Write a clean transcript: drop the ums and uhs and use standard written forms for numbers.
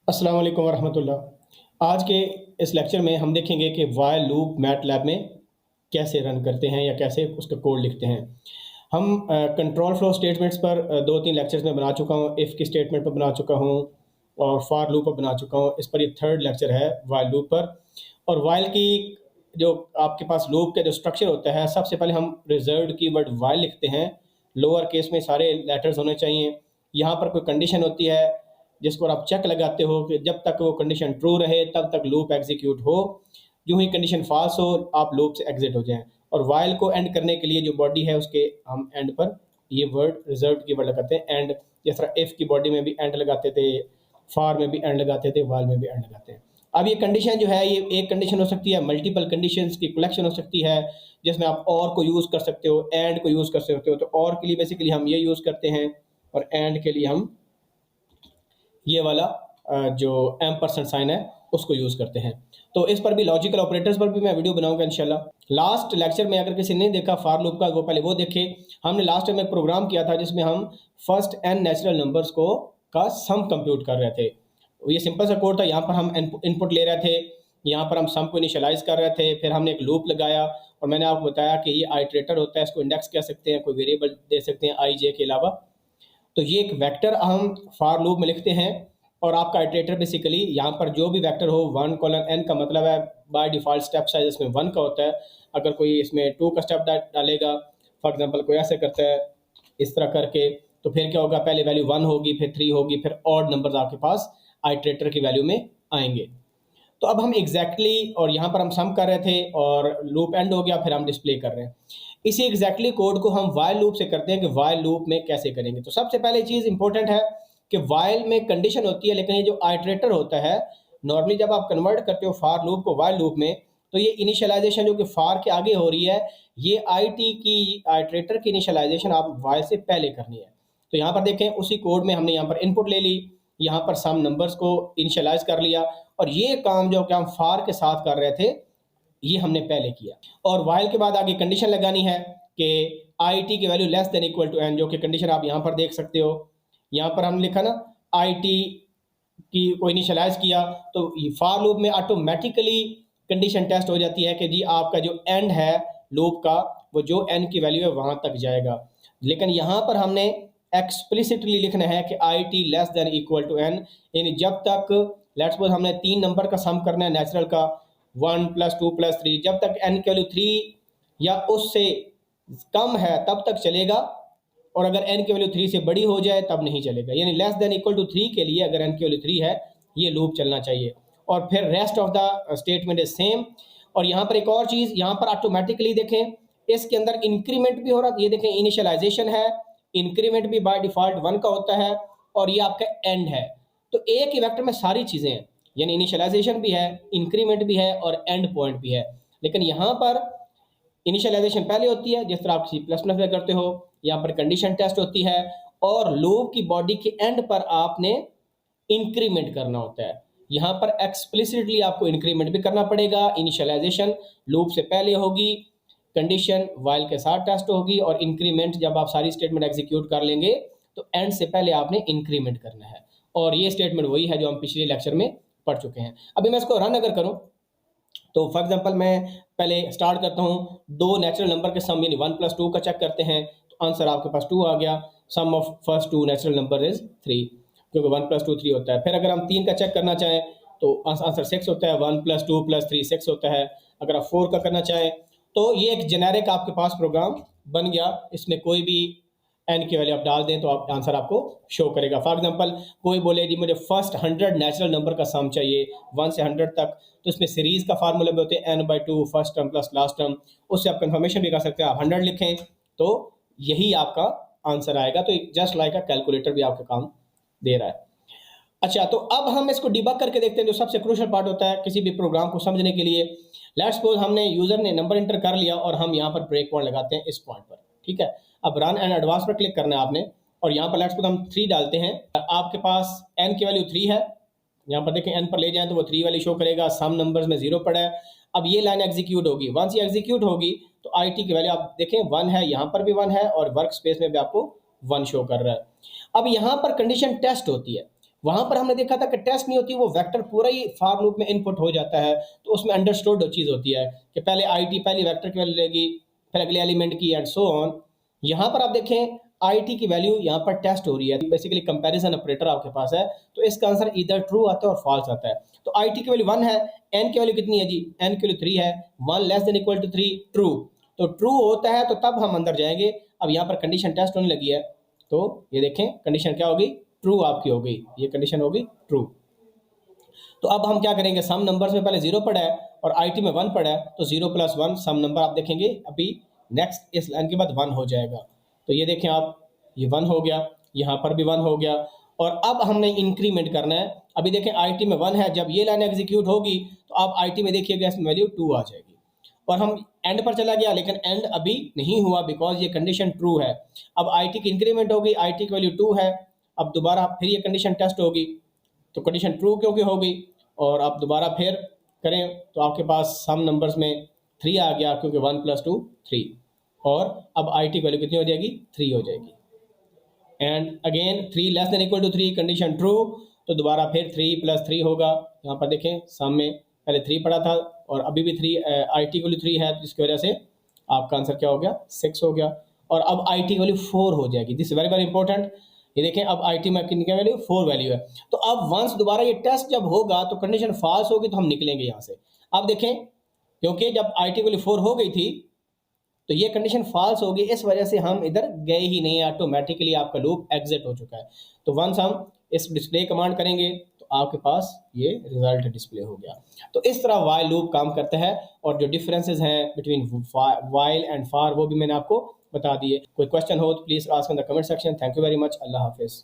अस्सलाम वालेकुम वरहमतुल्लाह। आज के इस लेक्चर में हम देखेंगे कि व्हाइल लूप मैटलैब में कैसे रन करते हैं या कैसे उसका कोड लिखते हैं। हम कंट्रोल फ्लो स्टेटमेंट्स पर 2-3 लेक्चर्स में बना चुका हूँ, इफ़ की स्टेटमेंट पर बना चुका हूँ और फॉर लूप पर बना चुका हूँ। इस पर ये थर्ड लेक्चर है व्हाइल लूप पर। और व्हाइल की जो आपके पास लूप का जो स्ट्रक्चर होता है, सबसे पहले हम रिजर्व्ड कीवर्ड व्हाइल लिखते हैं। लोअर केस में सारे लेटर्स होने चाहिए। यहाँ पर कोई कंडीशन होती है जिसको आप चेक लगाते हो कि जब तक वो कंडीशन ट्रू रहे तब तक लूप एग्जीक्यूट हो। यूं ही कंडीशन फॉल्स हो आप लूप से एग्जिट हो जाएं। और वाइल को एंड करने के लिए जो बॉडी है उसके हम एंड पर ये वर्ड रिजर्व की वर्ड लगाते हैं एंड। जिस तरह इफ की बॉडी में भी एंड लगाते थे, फॉर में भी एंड लगाते थे, वाइल में भी एंड लगाते हैं। अब ये कंडीशन जो है ये एक कंडीशन हो सकती है, मल्टीपल कंडीशंस की कलेक्शन हो सकती है जिसमें आप और को यूज़ कर सकते हो, एंड को यूज़ कर सकते हो। तो और के लिए बेसिकली हम ये यूज़ करते हैं और एंड के लिए हम ये वाला जो एम्परसेंड साइन है उसको यूज़ करते हैं। तो इस पर भी लॉजिकल ऑपरेटर्स पर भी मैं वीडियो बनाऊंगा इंशाल्लाह। लास्ट लेक्चर में अगर किसी ने नहीं देखा फॉर लूप का, वो पहले वो देखे। हमने लास्ट टाइम एक प्रोग्राम किया था जिसमें हम फर्स्ट एन नेचुरल नंबर्स को का सम कंप्यूट कर रहे थे। ये सिंपल सा कोड था। यहाँ पर हम इनपुट ले रहे थे, यहाँ पर हम सम को इनिशियलाइज कर रहे थे, फिर हमने एक लूप लगाया और मैंने आपको बताया कि ये आइट्रेटर होता है, इसको इंडेक्स कह सकते हैं, कोई वेरिएबल दे सकते हैं आई जे के अलावा। तो ये एक वेक्टर हम फॉर लूप में लिखते हैं और आपका आइटरेटर बेसिकली यहाँ पर जो भी वेक्टर हो 1 कॉलन n का मतलब है बाय डिफ़ॉल्ट स्टेप साइज इसमें 1 का होता है। अगर कोई इसमें 2 का स्टेप डालेगा, फॉर एग्जांपल कोई ऐसे करता है इस तरह करके, तो फिर क्या होगा, पहले वैल्यू 1 होगी, फिर 3 होगी, फिर ऑड नंबर्स आपके पास आइटरेटर की वैल्यू में आएंगे। तो अब हम एग्जैक्टली और यहाँ पर हम सम कर रहे थे और लूप एंड हो गया, फिर हम डिस्प्ले कर रहे हैं। इसी एग्जैक्टली कोड को हम वाइल लूप से करते हैं कि वाइल लूप में कैसे करेंगे। तो सबसे पहले चीज़ इंपॉर्टेंट है कि वाइल में कंडीशन होती है, लेकिन ये जो आइटरेटर होता है, नॉर्मली जब आप कन्वर्ट करते हो फॉर लूप को वाइल लूप में, तो ये इनिशियलाइजेशन जो कि फॉर के आगे हो रही है, ये आई की आइटरेटर की इनिशियलाइजेशन आप वाइल से पहले करनी है। तो यहाँ पर देखें उसी कोड में हमने यहाँ पर इनपुट ले ली, यहाँ पर सम नंबर्स को इनिशियलाइज कर लिया और ये काम जो कि हम फॉर के साथ कर रहे थे ये हमने पहले किया। और वाइल के बाद आगे कंडीशन लगानी है कि आई टी की value less than equal to N, जो कि कंडीशन आप यहाँ पर देख सकते हो। यहाँ पर हमने लिखा ना आई टी की को इनिशियलाइज किया, तो फॉर लूप में ऑटोमेटिकली कंडीशन टेस्ट हो जाती है कि जी आपका जो एंड है लूप का वो जो एन की वैल्यू है वहाँ तक जाएगा। लेकिन यहाँ पर हमने एक्सप्लिसिटली लिखना है कि I T less than equal to N, यानी जब तक लेट्स सपोज हमने 3 नंबर का सम करना है नेचुरल का 1 + 2 + 3, जब तक एन की वैल्यू 3 या उससे कम है तब तक चलेगा, और अगर एन की वैल्यू 3 से बड़ी हो जाए तब नहीं चलेगा। यानी लेस देन इक्वल टू 3 के लिए अगर एन की वैल्यू 3 है ये लूप चलना चाहिए और फिर rest of the statement is same. और यहाँ पर एक और चीज़, यहाँ पर ऑटोमेटिकली देखें इसके अंदर इंक्रीमेंट भी हो रहा है। ये देखें इनिशियलाइजेशन है, इंक्रीमेंट भी बाय डिफ़ॉल्ट 1 का होता है और ये आपका एंड है। तो एक ही वेक्टर में सारी चीज़ें हैं, यानी इनिशियलाइजेशन भी है, इंक्रीमेंट भी है और एंड पॉइंट भी है। लेकिन यहाँ पर इनिशियलाइजेशन पहले होती है जिस तरह आप C++ में करते हो, यहाँ पर कंडीशन टेस्ट होती है और लूप की बॉडी के एंड पर आपने इंक्रीमेंट करना होता है। यहाँ पर एक्सप्लिसिटली आपको इंक्रीमेंट भी करना पड़ेगा। इनिशियलाइजेशन लूप से पहले होगी, कंडीशन वाइल के साथ टेस्ट होगी और इंक्रीमेंट जब आप सारी स्टेटमेंट एग्जीक्यूट कर लेंगे तो एंड से पहले आपने इंक्रीमेंट करना है। और ये स्टेटमेंट वही है जो हम पिछले लेक्चर में पढ़ चुके हैं। अभी मैं इसको रन अगर करूँ तो फॉर एग्जांपल मैं पहले स्टार्ट करता हूँ, 2 नेचुरल नंबर के सम यानी 1 + 2 का चेक करते हैं, तो आंसर आपके पास 2 आ गया। Sum of first 2 natural number is 3, क्योंकि 1 + 2 3 होता है। फिर अगर हम 3 का चेक करना चाहें तो आंसर 6 होता है, 1 + 2 + 3 6 होता है। अगर आप 4 का करना चाहें तो ये एक जेनेरिक आपके पास प्रोग्राम बन गया, इसमें कोई भी एन की वैल्यू आप डाल दें तो आप आंसर आपको शो करेगा। फॉर एग्जांपल कोई बोले जी मुझे फर्स्ट 100 नेचुरल नंबर का सम चाहिए 1 से 100 तक, तो इसमें सीरीज का फार्मूला भी होते हैं n/2 first term plus last term. उससे आप कंफर्मेशन भी कर सकते हैं, आप 100 लिखें तो यही आपका आंसर आएगा। तो जस्ट लाइक अ कैलकुलेटर भी आपका काम दे रहा है। अच्छा, तो अब हम इसको डिबग करके देखते हैं, जो सबसे क्रूशियल पार्ट होता है किसी भी प्रोग्राम को समझने के लिए। लेट्स सपोज हमने यूजर ने नंबर इंटर कर लिया और हम यहाँ पर ब्रेक पॉइंट लगाते हैं इस पॉइंट पर, ठीक है। अब रन एंड एडवांस पर क्लिक करना है आपने और यहाँ पर लेट्स सपोज हम 3 डालते हैं। आपके पास एन की वैल्यू 3 है, यहाँ पर देखें एन पर ले जाएं तो वो 3 वाली शो करेगा, सम नंबर्स में 0 पड़ा है। अब ये लाइन एग्जीक्यूट होगी, वंस ये एग्जीक्यूट होगी तो आई टी की वैल्यू आप देखें 1 है, यहाँ पर भी 1 है और वर्क स्पेस में भी आपको 1 शो कर रहा है। अब यहाँ पर कंडीशन टेस्ट होती है, वहाँ पर हमने देखा था कि टेस्ट नहीं होती, वो वेक्टर पूरा ही फॉर लूप में इनपुट हो जाता है, तो उसमें अंडरस्टूड चीज़ होती है कि पहले आईटी पहली वेक्टर की वैल्यू लेगी, फिर अगले एलिमेंट की एंड सो ऑन। यहाँ पर आप देखें आईटी की वैल्यू यहाँ पर टेस्ट हो रही है, बेसिकली कंपैरिजन ऑपरेटर आपके पास है, तो इसका आंसर इधर ट्रू आता है और फॉल्स आता है। तो आईटी की वैल्यू 1 है, एन की वैल्यू कितनी है जी, एन की वैल्यू 3 है, 1 less than equal to 3 true. तो ट्रू होता है तो तब हम अंदर जाएंगे। अब यहाँ पर कंडीशन टेस्ट होने लगी है, तो ये देखें कंडीशन क्या होगी, ट्रू आपकी हो गई, ये कंडीशन होगी ट्रू। तो अब हम क्या करेंगे, सम नंबर्स में पहले 0 पड़ा है और आईटी में 1 पड़ा है, तो 0 प्लस 1 सम नंबर आप देखेंगे अभी नेक्स्ट इस लाइन के बाद 1 हो जाएगा। तो ये देखें आप, ये 1 हो गया, यहाँ पर भी 1 हो गया, और अब हमने इंक्रीमेंट करना है। अभी देखें आईटी में 1 है, जब ये लाइन एग्जीक्यूट होगी तो आप आईटी में देखिएगा इसमें वैल्यू 2 आ जाएगी, और हम एंड पर चला गया लेकिन एंड अभी नहीं हुआ बिकॉज ये कंडीशन ट्रू है। अब आईटी की इंक्रीमेंट होगी, आईटी की वैल्यू 2 है, अब दोबारा फिर ये कंडीशन टेस्ट होगी, तो कंडीशन ट्रू क्योंकि हो गई, और आप दोबारा फिर करें तो आपके पास सम नंबर्स में 3 आ गया क्योंकि 1 प्लस 2 3, और अब आई टी वैल्यू कितनी हो जाएगी, 3 हो जाएगी। And again 3 less than equal to 3 condition true, तो दोबारा फिर 3 प्लस 3 होगा। यहाँ पर देखें सम में पहले 3 पड़ा था और अभी भी 3 आई टी वैल्यू 3 है, तो इसकी वजह से आपका आंसर क्या हो गया, 6 हो गया। और अब आई टी वैल्यू 4 हो जाएगी, दिस वेरी वेरी इंपॉर्टेंट। ये देखें अब आई टी में कितनी वैल्यू, 4 वैल्यू है। तो अब वंस दोबारा ये टेस्ट जब होगा तो कंडीशन फॉल्स होगी तो हम निकलेंगे यहाँ से। अब देखें क्योंकि जब आई टी वैल्यू 4 हो गई थी तो ये कंडीशन फॉल्स होगी, इस वजह से हम इधर गए ही नहीं, ऑटोमेटिकली आपका लूप एग्जिट हो चुका है। तो वंस हम इस डिस्प्ले कमांड करेंगे तो आपके पास ये रिजल्ट डिस्प्ले हो गया। तो इस तरह वाइल लूप काम करता है, और जो डिफरेंसेस हैं बिटवीन वाइल एंड फॉर वो भी मैंने आपको बता दिए। कोई क्वेश्चन हो तो please ask in the comment section. Thank you very much. अल्लाह हाफिज़।